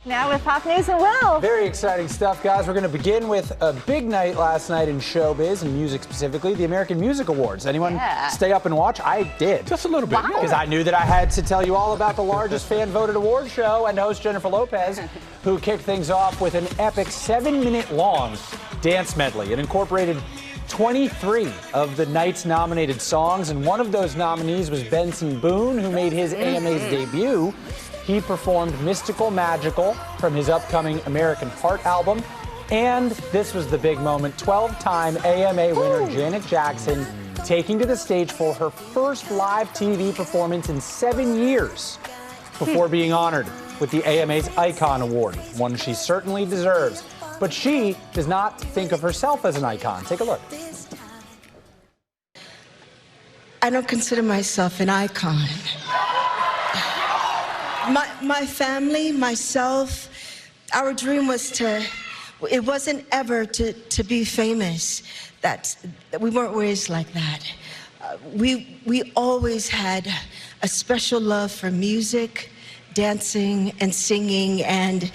Now with Pop News and Will. Very exciting stuff, guys. We're going to begin with a big night last night in showbiz and music specifically, the American Music Awards. Anyone stay up and watch? I did. Just a little bit. Because I knew that I had to tell you all about the largest fan-voted award show and host Jennifer Lopez, who kicked things off with an epic 7-minute long dance medley. It incorporated 23 of the night's nominated songs, and one of those nominees was Benson Boone, who made his AMA's debut. He performed Mystical Magical from his upcoming American Heart album. And this was the big moment, 12-time AMA winner Janet Jackson taking to the stage for her first live TV performance in 7 years before being honored with the AMA's Icon Award, one she certainly deserves. But she does not think of herself as an icon. Take a look. I don't consider myself an icon. My family, myself, our dream was it wasn't ever to be famous. That we weren't raised like that. We always had a special love for music, dancing, and singing, and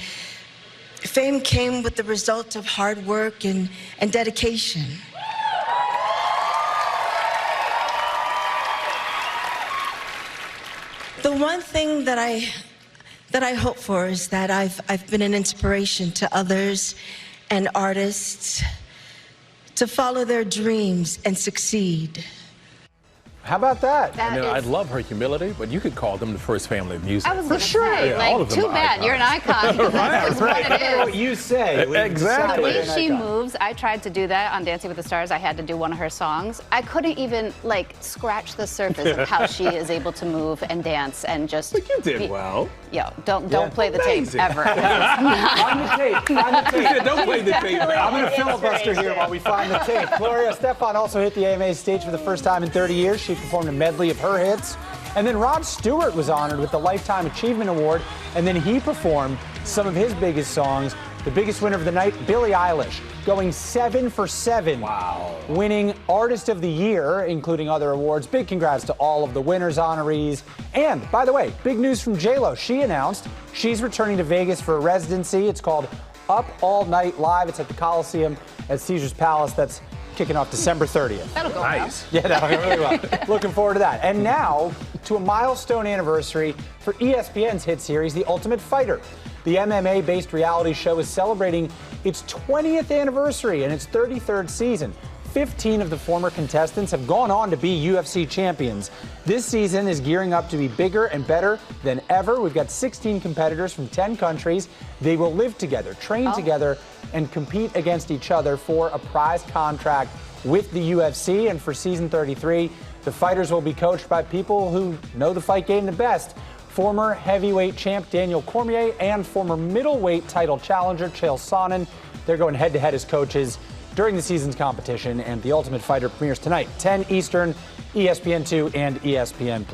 fame came with the result of hard work and dedication. The one thing that I hope for is that I've been an inspiration to others and artists to follow their dreams and succeed. How about that? I love her humility, but you could call them the first family of music. I was going to say, like, too bad, you're an icon. That's Right. what it is. What you say. Exactly. The way she moves, I tried to do that on Dancing with the Stars. I had to do one of her songs. I couldn't even, like, scratch the surface of how she is able to move and dance and just... But you did well. Yo, don't play the tape, ever. Find the tape. Find the tape. Don't play the tape. I'm going to filibuster here while we find the tape. Gloria Estefan also hit the AMA stage for the first time in 30 years. She performed a medley of her hits. And then Rod Stewart was honored with the Lifetime Achievement Award. And then he performed some of his biggest songs. The biggest winner of the night, Billie Eilish, going 7 for 7. Wow. Winning Artist of the Year, including other awards. Big congrats to all of the winners, honorees. And, by the way, big news from J-Lo. She announced she's returning to Vegas for a residency. It's called Up All Night Live. It's at the Coliseum at Caesar's Palace. That's kicking off December 30th. That'll go Nice. Yeah, that'll go really well. Looking forward to that. And now to a milestone anniversary for ESPN's hit series, The Ultimate Fighter. The MMA-based reality show is celebrating its 20th anniversary and its 33rd season. 15 of the former contestants have gone on to be UFC champions. This season is gearing up to be bigger and better than ever. We've got 16 competitors from 10 countries. They will live together, train together, and compete against each other for a prize contract with the UFC. And for season 33, the fighters will be coached by people who know the fight game the best. Former heavyweight champ Daniel Cormier and former middleweight title challenger Chael Sonnen. They're going head-to-head as coaches during the season's competition, and The Ultimate Fighter premieres tonight, 10 Eastern, ESPN2 and ESPN+.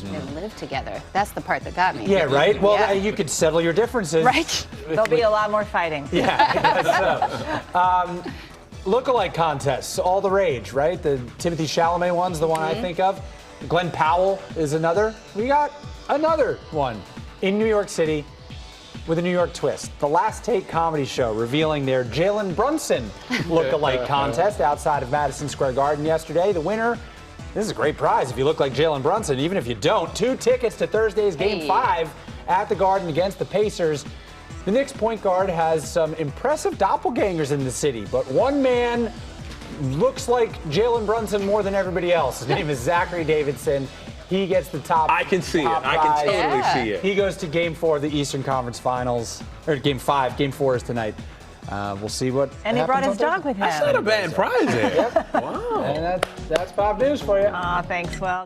They live together. That's the part that got me. Yeah, right? Well, you could settle your differences. Right? There'll be a lot more fighting. Yeah, I guess so. Lookalike contests, all the rage, right? The Timothée Chalamet one's the one I think of. Glenn Powell is another. We got another one in New York City with a New York twist. The Last Take comedy show revealing their Jalen Brunson lookalike contest outside of Madison Square Garden yesterday. The winner, this is a great prize if you look like Jalen Brunson, even if you don't. 2 tickets to Thursday's Game 5 at the Garden against the Pacers. The Knicks point guard has some impressive doppelgangers in the city, but one man looks like Jalen Brunson more than everybody else. His name is Zachary Davidson. He gets the top. I can see it. top I can prize. totally see it. He goes to Game 4 of the Eastern Conference Finals, or Game 5. Game 4 is tonight. We'll see what. And he brought his dog with him. That's not a bad prize there. Wow. And that's Pop News for you. Aw, thanks, Will.